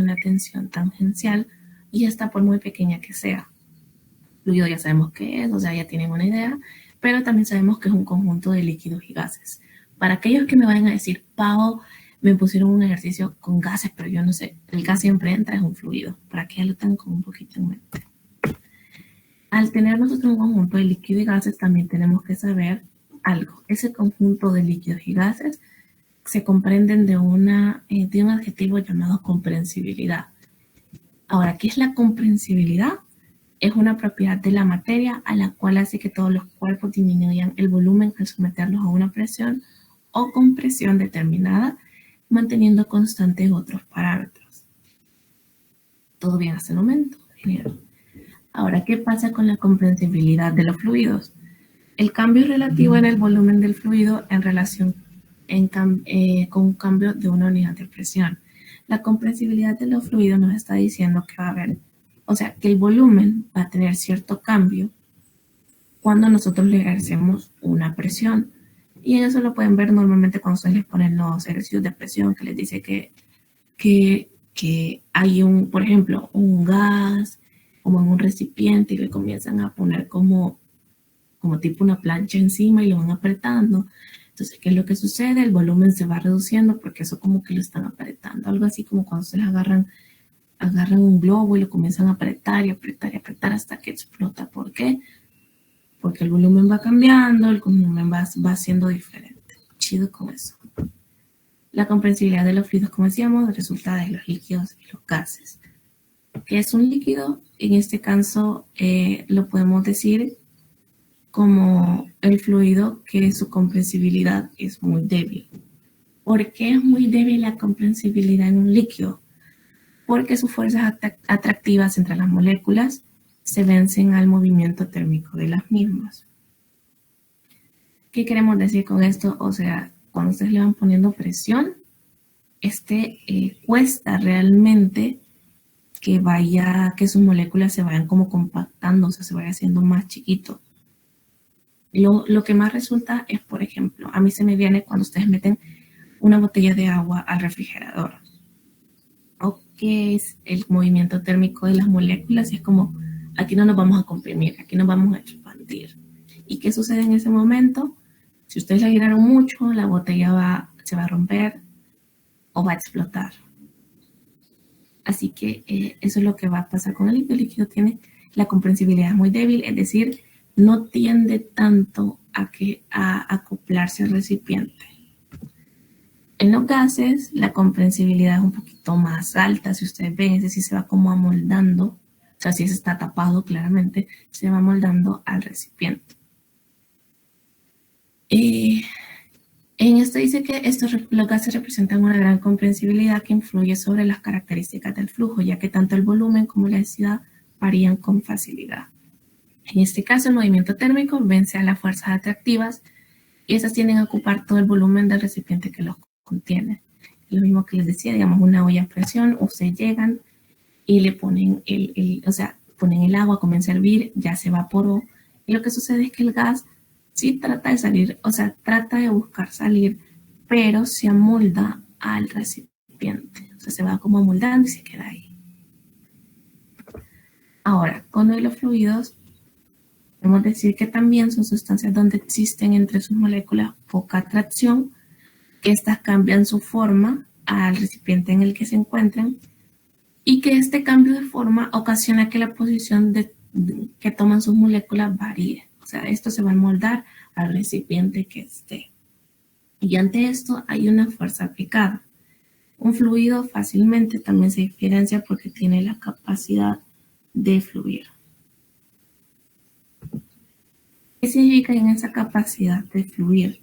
una tensión tangencial y esta por muy pequeña que sea. Fluido ya sabemos qué es, o sea, ya tienen una idea, pero también sabemos que es un conjunto de líquidos y gases. Para aquellos que me vayan a decir, Pau, me pusieron un ejercicio con gases, pero yo no sé, el gas siempre entra, es un fluido, para que ya lo tengan como un poquito en mente. Al tener nosotros un conjunto de líquidos y gases, también tenemos que saber algo. Ese conjunto de líquidos y gases se comprenden de un adjetivo llamado comprensibilidad. Ahora, ¿qué es la comprensibilidad? Es una propiedad de la materia a la cual hace que todos los cuerpos disminuyan el volumen al someterlos a una presión o compresión determinada, manteniendo constantes otros parámetros. ¿Todo bien hasta el momento? Genial. Ahora, ¿qué pasa con la comprensibilidad de los fluidos? El cambio relativo en el volumen del fluido en relación con un cambio de una unidad de presión. La comprensibilidad de los fluidos nos está diciendo que va a haber, o sea, que el volumen va a tener cierto cambio cuando nosotros le ejercemos una presión. Y eso lo pueden ver normalmente cuando ustedes les ponen los ejercicios de presión, que les dice que hay por ejemplo, un gas como en un recipiente y le comienzan a poner como tipo una plancha encima y lo van apretando. Entonces, ¿qué es lo que sucede? El volumen se va reduciendo porque eso como que lo están apretando. Algo así como cuando ustedes agarran un globo y lo comienzan a apretar y apretar y apretar hasta que explota. ¿Por qué? Porque el volumen va cambiando, el volumen va siendo diferente. Chido con eso. La comprensibilidad de los fluidos, como decíamos, resulta de los líquidos y los gases. ¿Qué es un líquido? En este caso lo podemos decir como el fluido que su comprensibilidad es muy débil. ¿Por qué es muy débil la comprensibilidad en un líquido? Porque sus fuerzas atractivas entre las moléculas se vencen al movimiento térmico de las mismas. ¿Qué queremos decir con esto? O sea, cuando ustedes le van poniendo presión, cuesta realmente que sus moléculas se vayan como compactando, o sea, se vaya haciendo más chiquito. Lo que más resulta es, por ejemplo, a mí se me viene cuando ustedes meten una botella de agua al refrigerador. ¿O qué es el movimiento térmico de las moléculas? Y es como, aquí no nos vamos a comprimir, aquí nos vamos a expandir. ¿Y qué sucede en ese momento? Si ustedes la giraron mucho, la botella se va a romper o va a explotar. Así que eso es lo que va a pasar con el líquido. El líquido tiene la comprensibilidad muy débil, es decir, no tiende tanto a acoplarse al recipiente. En los gases, la comprensibilidad es un poquito más alta. Si ustedes ven, es decir, se va como amoldando. O sea, si ese está tapado, claramente, se va amoldando al recipiente. En esto dice que los gases representan una gran comprensibilidad que influye sobre las características del flujo, ya que tanto el volumen como la densidad varían con facilidad. En este caso, el movimiento térmico vence a las fuerzas atractivas y esas tienden a ocupar todo el volumen del recipiente que los contiene. Lo mismo que les decía, digamos, una olla a presión, ustedes llegan y le ponen ponen el agua, comienza a hervir, ya se evaporó, y lo que sucede es que el gas sí trata de salir, o sea, trata de buscar salir, pero se amolda al recipiente, o sea, se va como amoldando y se queda ahí. Ahora, con los fluidos, podemos decir que también son sustancias donde existen entre sus moléculas poca atracción, que estas cambian su forma al recipiente en el que se encuentran y que este cambio de forma ocasiona que la posición que toman sus moléculas varíe. O sea, esto se va a moldar al recipiente que esté. Y ante esto hay una fuerza aplicada. Un fluido fácilmente también se diferencia porque tiene la capacidad de fluir. ¿Qué significa en esa capacidad de fluir?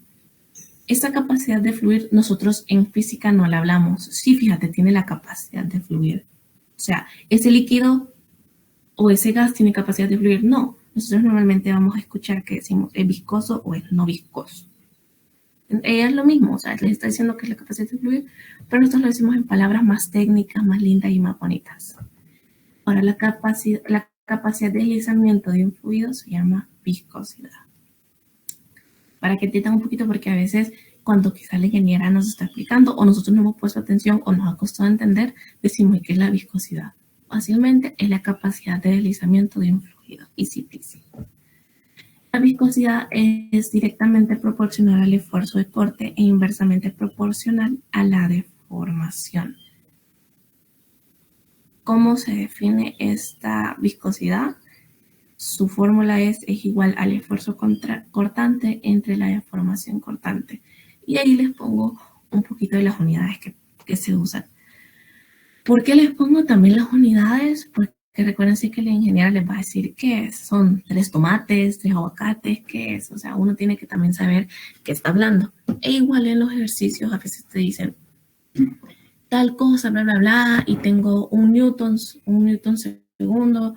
Esta capacidad de fluir nosotros en física no la hablamos. Sí, fíjate, tiene la capacidad de fluir. O sea, ese líquido o ese gas tiene capacidad de fluir. No, nosotros normalmente vamos a escuchar que decimos es viscoso o es no viscoso. Es lo mismo, o sea, les está diciendo que es la capacidad de fluir, pero nosotros lo decimos en palabras más técnicas, más lindas y más bonitas. Ahora, la capacidad de deslizamiento de un fluido se llama viscosidad. Para que entiendan un poquito, porque a veces cuando quizá la ingeniera nos está explicando o nosotros no hemos puesto atención o nos ha costado entender, decimos que es la viscosidad. Fácilmente es la capacidad de deslizamiento de un fluido. Easy peasy. La viscosidad es directamente proporcional al esfuerzo de corte e inversamente proporcional a la deformación. ¿Cómo se define esta viscosidad? Su fórmula es igual al esfuerzo cortante entre la deformación cortante. Y ahí les pongo un poquito de las unidades que se usan. ¿Por qué les pongo también las unidades? Porque recuérdense que la ingeniera les va a decir que son 3 tomates, 3 aguacates, qué es. O sea, uno tiene que también saber qué está hablando. E igual en los ejercicios a veces te dicen tal cosa, bla, bla, bla, y tengo un newton segundo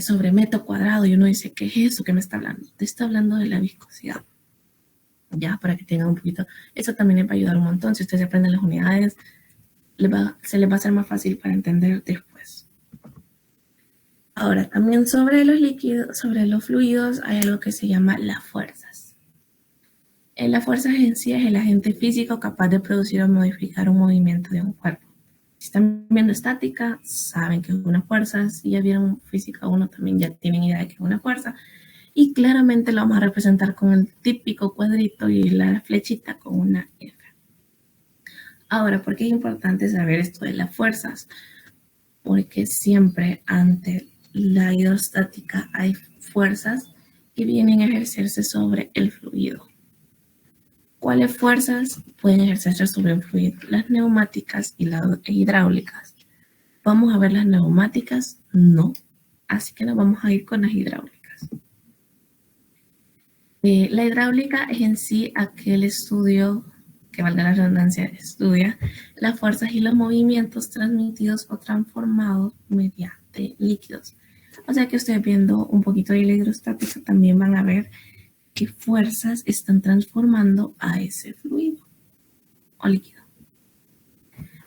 sobre metro cuadrado, y uno dice, ¿qué es eso que me está hablando? Te está hablando de la viscosidad. Ya, para que tengan un poquito, eso también les va a ayudar un montón. Si ustedes aprenden las unidades, se les va a hacer más fácil para entender después. Ahora, también sobre los líquidos, sobre los fluidos, hay algo que se llama las fuerzas. Las fuerzas en sí es el agente físico capaz de producir o modificar un movimiento de un cuerpo. Si están viendo estática, saben que es una fuerza. Si ya vieron física 1, también ya tienen idea de que es una fuerza. Y claramente lo vamos a representar con el típico cuadrito y la flechita con una F. Ahora, ¿por qué es importante saber esto de las fuerzas? Porque siempre ante la hidrostática hay fuerzas que vienen a ejercerse sobre el fluido. ¿Cuáles fuerzas pueden ejercerse sobre un fluido? Las neumáticas y las hidráulicas. ¿Vamos a ver las neumáticas? No. Así que nos vamos a ir con las hidráulicas. La hidráulica es en sí aquel estudio, que valga la redundancia, estudia las fuerzas y los movimientos transmitidos o transformados mediante líquidos. O sea que ustedes viendo un poquito de la hidrostática también van a ver qué fuerzas están transformando a ese fluido o líquido.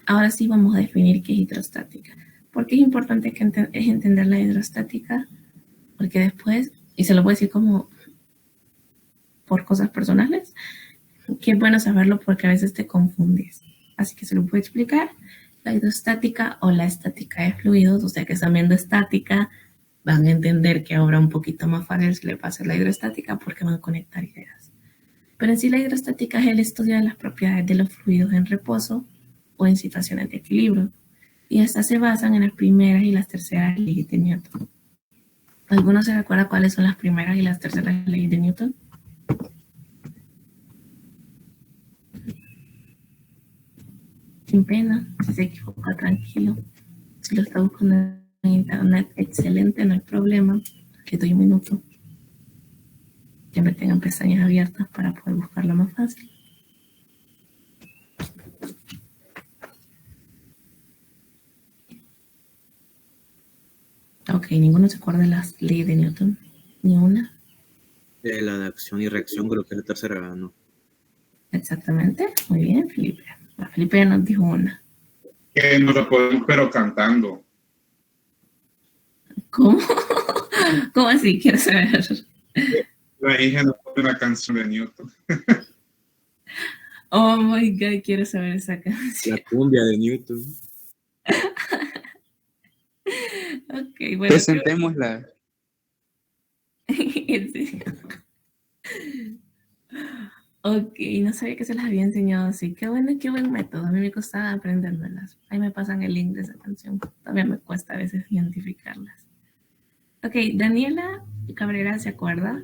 Ahora sí vamos a definir qué es hidrostática. ¿Por qué es importante es entender la hidrostática? Porque después, y se lo voy a decir como por cosas personales, que es bueno saberlo porque a veces te confundes. Así que se lo voy a explicar. La hidrostática o la estática de fluidos, o sea que están viendo estática, van a entender que ahora un poquito más fácil se le va a hacer la hidrostática porque van a conectar ideas. Pero en sí la hidrostática es el estudio de las propiedades de los fluidos en reposo o en situaciones de equilibrio. Y estas se basan en las primeras y las terceras leyes de Newton. ¿Alguno se recuerda cuáles son las primeras y las terceras leyes de Newton? Sin pena, si se equivoca, tranquilo. Si lo está buscando en internet, excelente, no hay problema. Le doy un minuto. Siempre tengan pestañas abiertas para poder buscarlo más fácil. Ok, ninguno se acuerda de las leyes de Newton. Ni una. La de acción y reacción creo que es la tercera, ¿no? Exactamente. Muy bien, Felipe. Felipe ya nos dijo una. Que no lo podemos, pero cantando. ¿Cómo? ¿Cómo así? Quiero saber. La hija no pone una canción de Newton. Oh my God, quiero saber esa canción. La cumbia de Newton. Ok, bueno. Presentémosla. Ok, no sabía que se las había enseñado así. Qué bueno, qué buen método. A mí me costaba aprendérmelas. Ahí me pasan el link de esa canción. Todavía me cuesta a veces identificarlas. Ok, Daniela Cabrera se acuerda.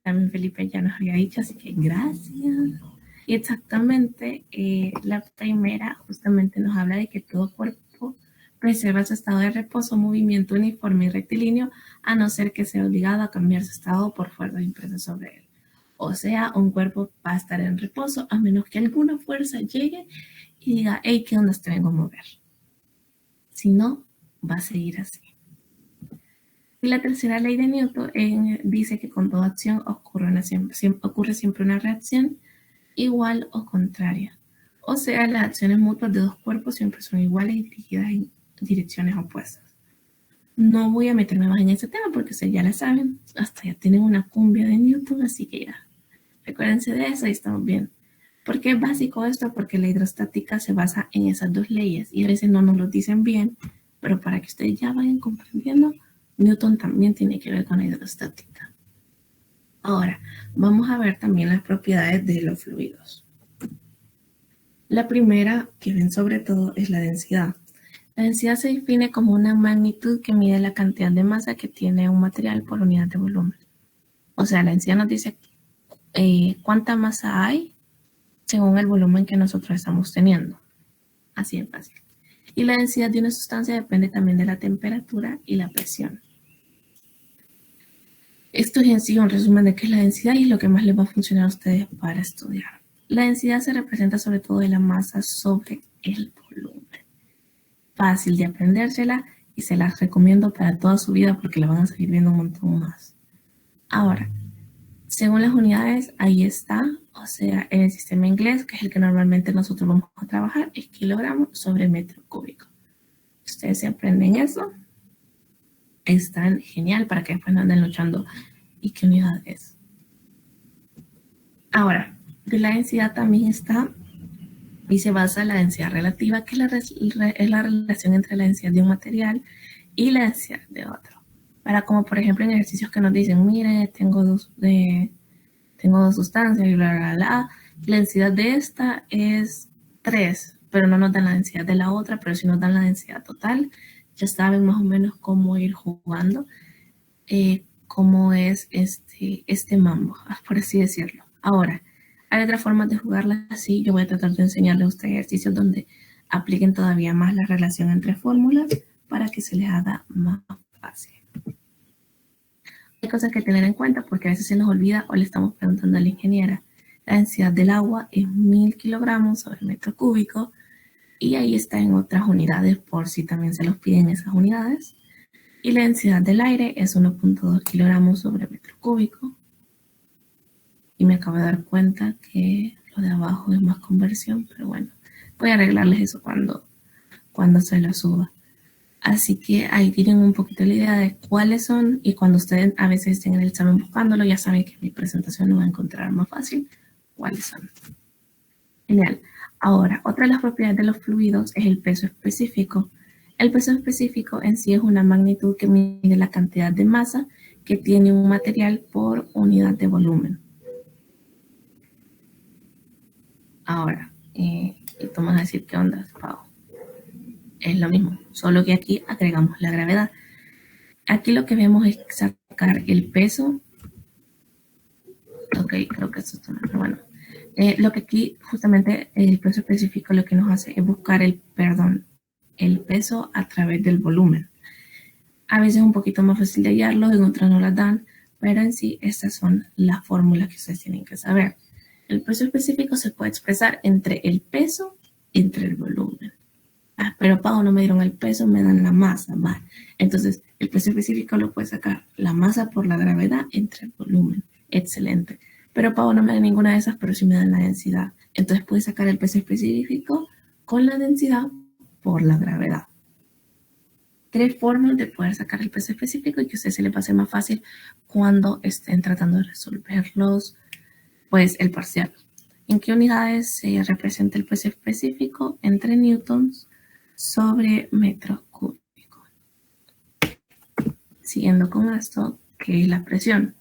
También Felipe ya nos había dicho, así que gracias. Y exactamente, la primera justamente nos habla de que todo cuerpo preserva su estado de reposo, movimiento uniforme y rectilíneo, a no ser que sea obligado a cambiar su estado por fuerzas impresas sobre él. O sea, un cuerpo va a estar en reposo a menos que alguna fuerza llegue y diga, hey, ¿qué onda te vengo a mover? Si no, va a seguir así. Y la tercera ley de Newton dice que con toda acción ocurre siempre una reacción igual o contraria. O sea, las acciones mutuas de dos cuerpos siempre son iguales y dirigidas en direcciones opuestas. No voy a meterme más en ese tema porque ustedes ya la saben. Hasta ya tienen una cumbia de Newton, así que ya. Recuérdense de eso y estamos bien. ¿Por qué es básico esto? Porque la hidrostática se basa en esas dos leyes y a veces no nos lo dicen bien, pero para que ustedes ya vayan comprendiendo, Newton también tiene que ver con la hidrostática. Ahora, vamos a ver también las propiedades de los fluidos. La primera que ven sobre todo es la densidad. La densidad se define como una magnitud que mide la cantidad de masa que tiene un material por unidad de volumen. O sea, la densidad nos dice cuánta masa hay según el volumen que nosotros estamos teniendo. Así de fácil. Y la densidad de una sustancia depende también de la temperatura y la presión. Esto es en sí un resumen de qué es la densidad y es lo que más les va a funcionar a ustedes para estudiar. La densidad se representa sobre todo de la masa sobre el volumen. Fácil de aprendérsela y se las recomiendo para toda su vida porque la van a seguir viendo un montón más. Ahora, según las unidades, ahí está, o sea, en el sistema inglés, que es el que normalmente nosotros vamos a trabajar, es kilogramos sobre metro cúbico. Ustedes se aprenden eso, están genial para que después no anden luchando. ¿Y qué unidad es? Ahora, de la densidad también está y se basa en la densidad relativa, que es la relación entre la densidad de un material y la densidad de otro. Para como por ejemplo en ejercicios que nos dicen, mire, tengo dos sustancias y bla, bla, bla. La densidad de esta es 3, pero no nos dan la densidad de la otra, pero sí nos dan la densidad total. Ya saben más o menos cómo ir jugando, cómo es este mambo, por así decirlo. Ahora, hay otras formas de jugarla así. Yo voy a tratar de enseñarles a ustedes ejercicios donde apliquen todavía más la relación entre fórmulas para que se les haga más fácil. Hay cosas que tener en cuenta porque a veces se nos olvida o le estamos preguntando a la ingeniera. La densidad del agua es 1000 kilogramos sobre metro cúbico y ahí está en otras unidades por si también se los piden esas unidades. Y la densidad del aire es 1.2 kilogramos sobre metro cúbico. Y me acabo de dar cuenta que lo de abajo es más conversión, pero bueno, voy a arreglarles eso cuando se lo suba. Así que ahí tienen un poquito la idea de cuáles son y cuando ustedes a veces estén en el examen buscándolo, ya saben que mi presentación lo va a encontrar más fácil cuáles son. Genial. Ahora, otra de las propiedades de los fluidos es el peso específico. El peso específico en sí es una magnitud que mide la cantidad de masa que tiene un material por unidad de volumen. Ahora, y tú me vas a decir, ¿qué onda, Pau? Es lo mismo, solo que aquí agregamos la gravedad. Aquí lo que vemos es sacar el peso. Ok, creo que esto está mal, pero bueno. Lo que aquí, justamente, el peso específico lo que nos hace es buscar el peso a través del volumen. A veces es un poquito más fácil de hallarlo, en otras no las dan, pero en sí estas son las fórmulas que ustedes tienen que saber. El peso específico se puede expresar entre el peso y entre el volumen. Pero Pau, no me dieron el peso, me dan la masa. Va. Entonces, el peso específico lo puede sacar la masa por la gravedad entre el volumen. Excelente. Pero Pau, no me dan ninguna de esas, pero sí me dan la densidad. Entonces, puedes sacar el peso específico con la densidad por la gravedad. 3 formas de poder sacar el peso específico y que a ustedes se les pase más fácil cuando estén tratando de resolverlos, pues el parcial. ¿En qué unidades se representa el peso específico? Entre newtons sobre metro cúbico. Siguiendo con esto, ¿qué es la presión?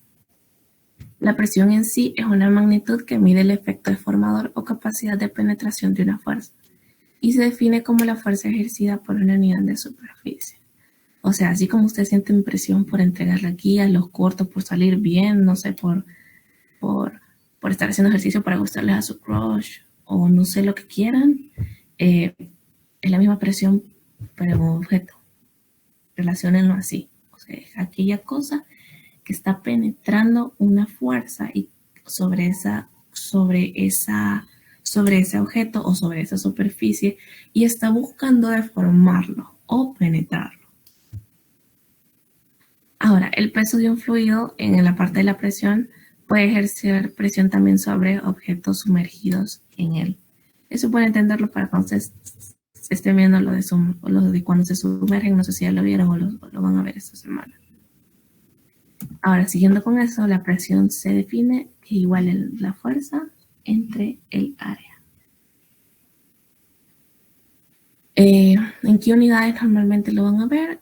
La presión en sí es una magnitud que mide el efecto deformador o capacidad de penetración de una fuerza y se define como la fuerza ejercida por una unidad de superficie. O sea, así como usted siente presión por entregar la guía, los cortos por salir bien, no sé, por estar haciendo ejercicio para gustarles a su crush o no sé lo que quieran, es la misma presión para un objeto. Relaciónenlo así. O sea, es aquella cosa que está penetrando una fuerza y sobre ese objeto o sobre esa superficie y está buscando deformarlo o penetrarlo. Ahora, el peso de un fluido en la parte de la presión puede ejercer presión también sobre objetos sumergidos en él. Eso puede entenderlo para cuando ustedes estén viendo lo de cuando se sumergen. No sé si ya lo vieron o lo van a ver esta semana. Ahora, siguiendo con eso, la presión se define igual en la fuerza entre el área. ¿En qué unidades normalmente lo van a ver?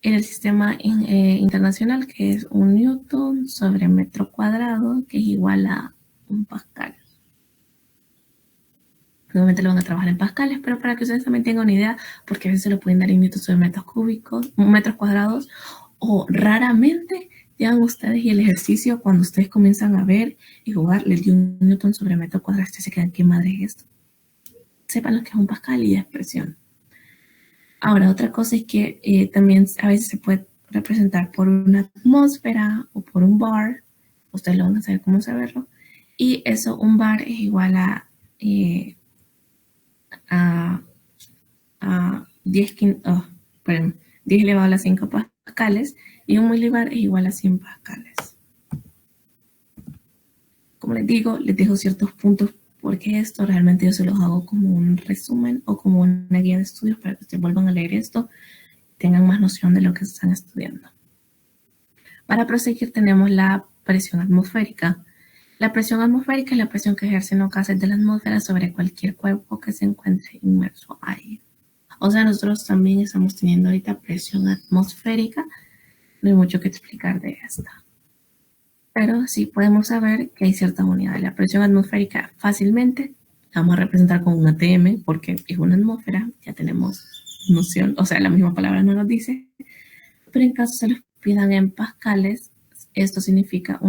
En el sistema internacional, que es un newton sobre metro cuadrado, que es igual a un pascal. Normalmente lo van a trabajar en pascales, pero para que ustedes también tengan una idea, porque a veces lo pueden dar en newton sobre metros cúbicos, metros cuadrados, o raramente llegan ustedes y el ejercicio, cuando ustedes comienzan a ver y jugar, les dio un newton sobre metro cuadrado, ustedes se quedan, ¿qué madre es esto? Sepan lo que es un pascal y expresión. Ahora, otra cosa es que también a veces se puede representar por una atmósfera o por un bar. Ustedes lo van a saber cómo saberlo. Y eso, un bar es igual a 10 elevado a las 5 pascales y un milibar es igual a 100 pascales. Como les digo, les dejo ciertos puntos porque esto realmente yo se los hago como un resumen o como una guía de estudios para que ustedes vuelvan a leer esto y tengan más noción de lo que están estudiando. Para proseguir tenemos la presión atmosférica. La presión atmosférica es la presión que ejercen los gases de la atmósfera sobre cualquier cuerpo que se encuentre inmerso a ella. O sea, nosotros también estamos teniendo ahorita presión atmosférica. No hay mucho que explicar de esta. Pero sí podemos saber que hay ciertas unidades. La presión atmosférica fácilmente la vamos a representar con un ATM porque es una atmósfera, ya tenemos noción, o sea, la misma palabra no nos dice. Pero en caso se los pidan en pascales, esto significa,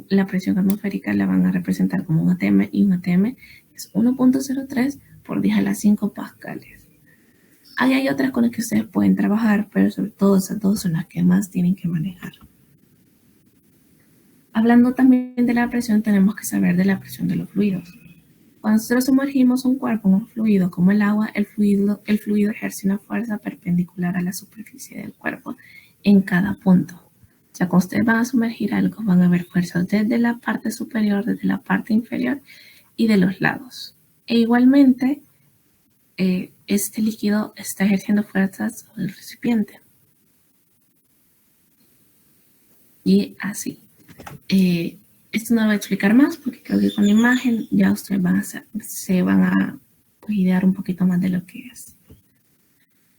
la presión atmosférica la van a representar como un ATM y un ATM es 1.03 por 10 a la 5 pascales. Ahí hay otras con las que ustedes pueden trabajar, pero sobre todo esas dos son las que más tienen que manejar. Hablando también de la presión, tenemos que saber de la presión de los fluidos. Cuando nosotros sumergimos un cuerpo en un fluido como el agua, el fluido ejerce una fuerza perpendicular a la superficie del cuerpo en cada punto. O sea, cuando ustedes van a sumergir algo, van a ver fuerzas desde la parte superior, desde la parte inferior y de los lados. E igualmente, este líquido está ejerciendo fuerzas sobre el recipiente. Y así. Esto no lo voy a explicar más porque creo que con la imagen ya ustedes se van a idear un poquito más de lo que es.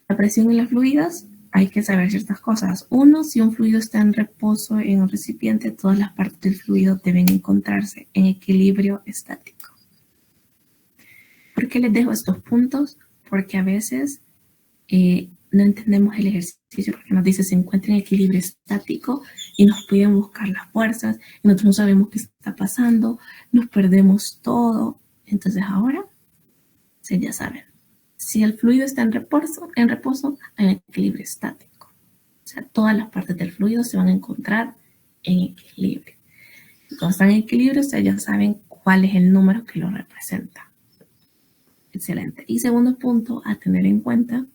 La presión en los fluidos, hay que saber ciertas cosas. Uno, si un fluido está en reposo en un recipiente, todas las partes del fluido deben encontrarse en equilibrio estático. ¿Por qué les dejo estos puntos? Porque a veces no entendemos el ejercicio porque nos dice se encuentra en equilibrio estático y nos piden buscar las fuerzas y nosotros no sabemos qué está pasando, nos perdemos todo. Entonces ahora, ya saben, si el fluido está en reposo hay un equilibrio estático. O sea, todas las partes del fluido se van a encontrar en equilibrio. Y cuando están en equilibrio, ustedes ya saben cuál es el número que lo representa. Excelente. Y segundo punto a tener en cuenta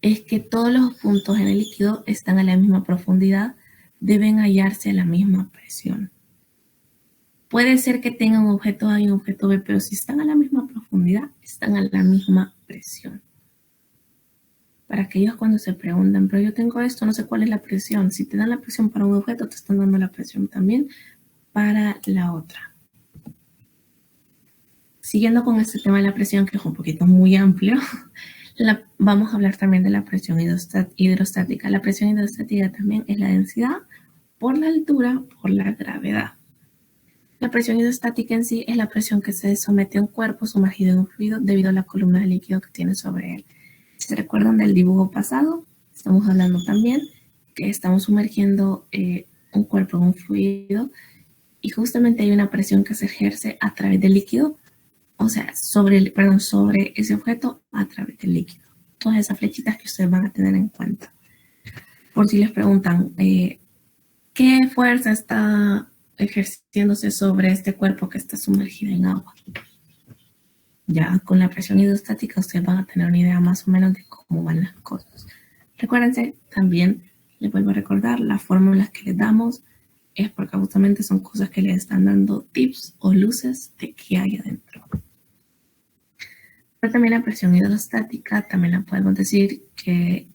es que todos los puntos en el líquido están a la misma profundidad, deben hallarse a la misma presión. Puede ser que tengan un objeto A y un objeto B, pero si están a la misma profundidad, están a la misma presión. Para aquellos cuando se preguntan, pero yo tengo esto, no sé cuál es la presión. Si te dan la presión para un objeto, te están dando la presión también para la otra. Siguiendo con este tema de la presión, que es un poquito muy amplio, vamos a hablar también de la presión hidrostática. La presión hidrostática también es la densidad por la altura por la gravedad. La presión hidrostática en sí es la presión que se somete a un cuerpo sumergido en un fluido debido a la columna de líquido que tiene sobre él. Si se recuerdan del dibujo pasado, estamos hablando también que estamos sumergiendo un cuerpo en un fluido y justamente hay una presión que se ejerce a través del líquido, o sea, sobre ese objeto a través del líquido. Todas esas flechitas que ustedes van a tener en cuenta. Por si les preguntan, ¿qué fuerza está ejerciéndose sobre este cuerpo que está sumergido en agua? Ya con la presión hidrostática ustedes van a tener una idea más o menos de cómo van las cosas. Recuérdense, también les vuelvo a recordar, las fórmulas que les damos es porque justamente son cosas que les están dando tips o luces de qué hay adentro. Pero también la presión hidrostática, también la podemos decir que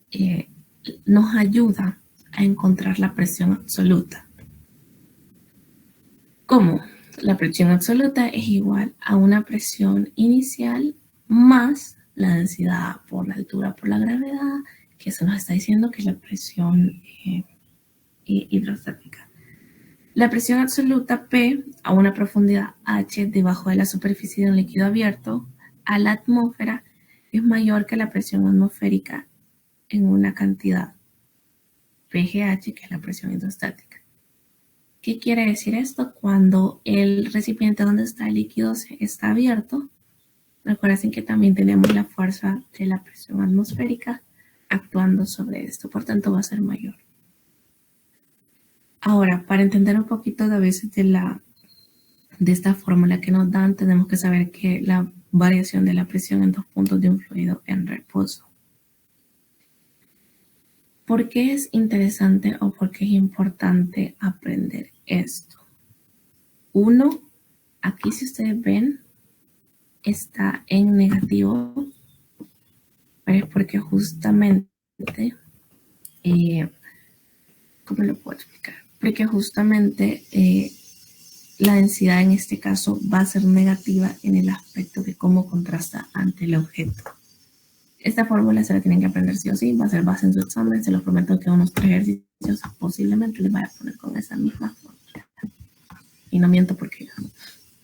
nos ayuda a encontrar la presión absoluta. ¿Cómo? La presión absoluta es igual a una presión inicial más la densidad por la altura por la gravedad, que eso nos está diciendo que es la presión hidrostática. La presión absoluta P a una profundidad H debajo de la superficie de un líquido abierto a la atmósfera es mayor que la presión atmosférica en una cantidad PGH, que es la presión hidrostática. ¿Qué quiere decir esto? Cuando el recipiente donde está el líquido está abierto, recuerden que también tenemos la fuerza de la presión atmosférica actuando sobre esto, por tanto va a ser mayor. Ahora, para entender un poquito a veces de esta fórmula que nos dan, tenemos que saber que la variación de la presión en dos puntos de un fluido en reposo. ¿Por qué es interesante o por qué es importante aprender esto? Uno, aquí si ustedes ven, está en negativo, pero es porque justamente, ¿cómo lo puedo explicar? Porque justamente la densidad en este caso va a ser negativa en el aspecto de cómo contrasta ante el objeto. Esta fórmula se la tienen que aprender sí o sí, va a ser base en su examen, se los prometo que unos 3 ejercicios posiblemente les vaya a poner con esa misma fórmula. Y no miento porque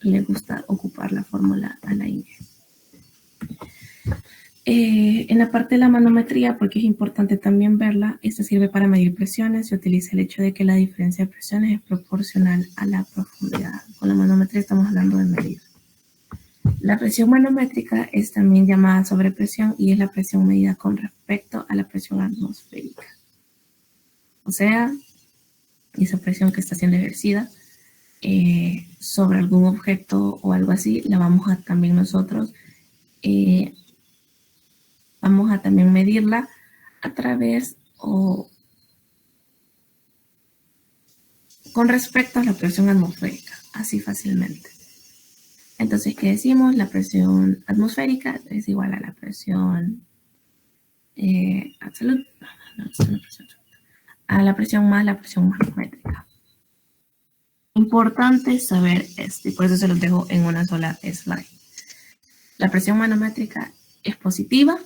le gusta ocupar la fórmula a la Inge. En la parte de la manometría, porque es importante también verla, esta sirve para medir presiones. Se utiliza el hecho de que la diferencia de presiones es proporcional a la profundidad. Con la manometría estamos hablando de medir. La presión manométrica es también llamada sobrepresión y es la presión medida con respecto a la presión atmosférica. O sea, esa presión que está siendo ejercida sobre algún objeto o algo así, la vamos a también nosotros vamos a también medirla a través o con respecto a la presión atmosférica, así fácilmente. Entonces, ¿qué decimos? La presión atmosférica es igual a la presión absoluta, a la presión más la presión manométrica. Importante saber esto, y por eso se los dejo en una sola slide. La presión manométrica es positiva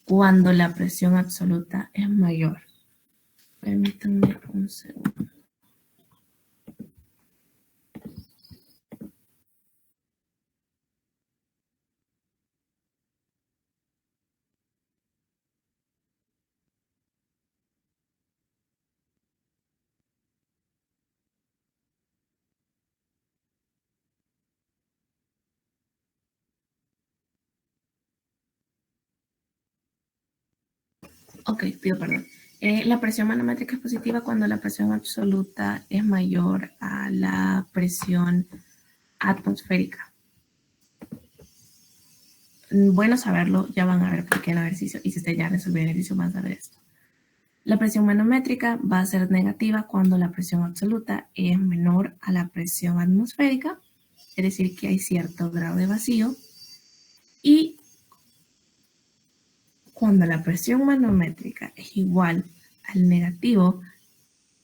cuando la presión absoluta es mayor. Permítanme un segundo. Ok, pido perdón. La presión manométrica es positiva cuando la presión absoluta es mayor a la presión atmosférica. Bueno saberlo, ya van a ver por qué en el ejercicio, y si ustedes ya resolvieron el ejercicio van a saber esto. La presión manométrica va a ser negativa cuando la presión absoluta es menor a la presión atmosférica, es decir, que hay cierto grado de vacío, y cuando la presión manométrica es igual al negativo,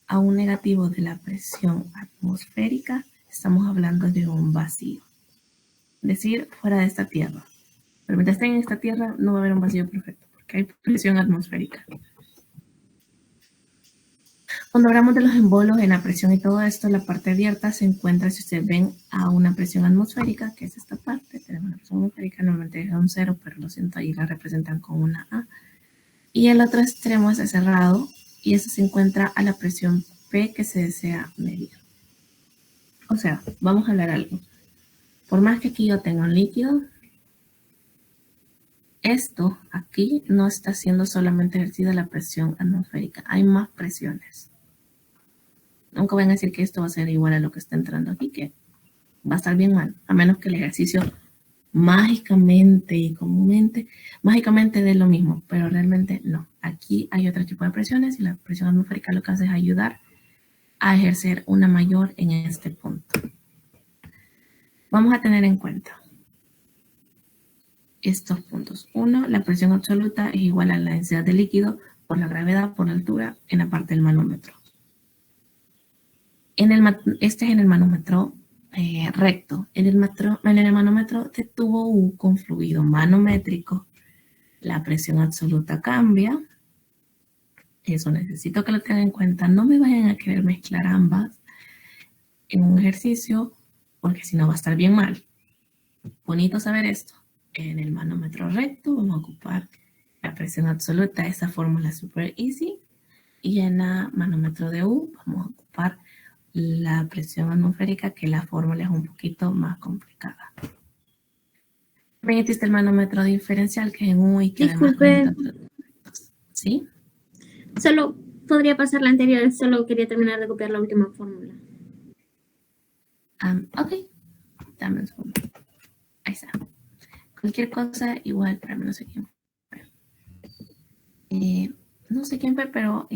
a un negativo de la presión atmosférica, estamos hablando de un vacío. Es decir, fuera de esta tierra. Pero mientras estén en esta tierra no va a haber un vacío perfecto, porque hay presión atmosférica. Cuando hablamos de los embolos en la presión y todo esto, la parte abierta se encuentra, si ustedes ven, a una presión atmosférica, que es esta parte. Tenemos una presión atmosférica, normalmente es un 0, pero lo siento, ahí la representan con una A. Y el otro extremo es cerrado, y eso se encuentra a la presión P que se desea medir. O sea, vamos a hablar algo. Por más que aquí yo tenga un líquido, esto aquí no está siendo solamente ejercida la presión atmosférica. Hay más presiones. Nunca van a decir que esto va a ser igual a lo que está entrando aquí, que va a estar bien mal, a menos que el ejercicio mágicamente y comúnmente, mágicamente dé lo mismo, pero realmente no. Aquí hay otro tipo de presiones y la presión atmosférica lo que hace es ayudar a ejercer una mayor en este punto. Vamos a tener en cuenta estos puntos. 1, la presión absoluta es igual a la densidad del líquido por la gravedad, por la altura, en la parte del manómetro. Este es en el manómetro recto. En el manómetro de tubo U con fluido manométrico, la presión absoluta cambia. Eso necesito que lo tengan en cuenta. No me vayan a querer mezclar ambas en un ejercicio, porque si no va a estar bien mal. Bonito saber esto. En el manómetro recto vamos a ocupar la presión absoluta, esa fórmula super easy. Y en el manómetro de U vamos a ocupar la presión atmosférica, que la fórmula es un poquito más complicada. También existe el manómetro diferencial, que es en U y que Disculpe. además... ¿Sí? Solo podría pasar la anterior, solo quería terminar de copiar la última fórmula. Ok, dame un segundo. Ahí está. Cualquier cosa, igual, para mí no sé quién fue. No sé quién fue, pero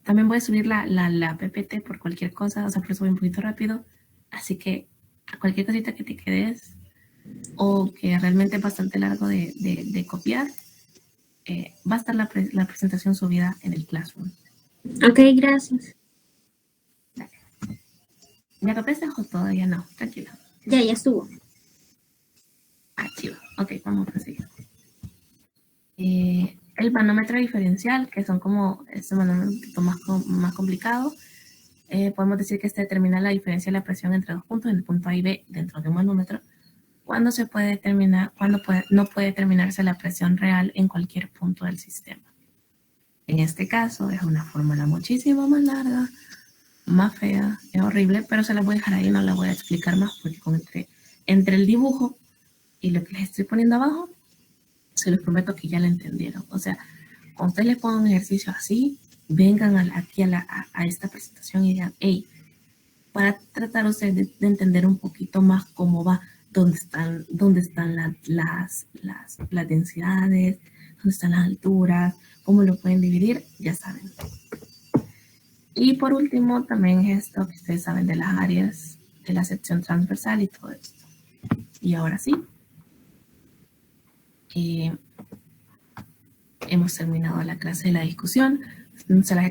también voy a subir la PPT por cualquier cosa, o sea, por eso voy un poquito rápido. Así que a cualquier cosita que te quedes o que realmente es bastante largo de copiar, va a estar la presentación subida en el Classroom. Ok, gracias. Dale. ¿Ya copiaste o todavía no? Tranquilo. Ya estuvo. Chivo. Ok, vamos a proseguir. El manómetro diferencial, que son como este manómetro un poquito más complicado, podemos decir que este determina la diferencia de la presión entre dos puntos, en el punto A y B dentro de un manómetro, cuando se puede determinar, no puede determinarse la presión real en cualquier punto del sistema. En este caso es una fórmula muchísimo más larga, más fea, es horrible, pero se la voy a dejar ahí, no la voy a explicar más, porque entre el dibujo y lo que les estoy poniendo abajo, se los prometo que ya la entendieron. O sea, cuando ustedes les pongan un ejercicio así, vengan aquí a esta presentación y digan, hey, para tratar ustedes de entender un poquito más cómo va, dónde están las densidades, dónde están las alturas, cómo lo pueden dividir, ya saben. Y por último, también es esto que ustedes saben de las áreas, de la sección transversal y todo esto. Y ahora sí, hemos terminado la clase de la discusión. Se las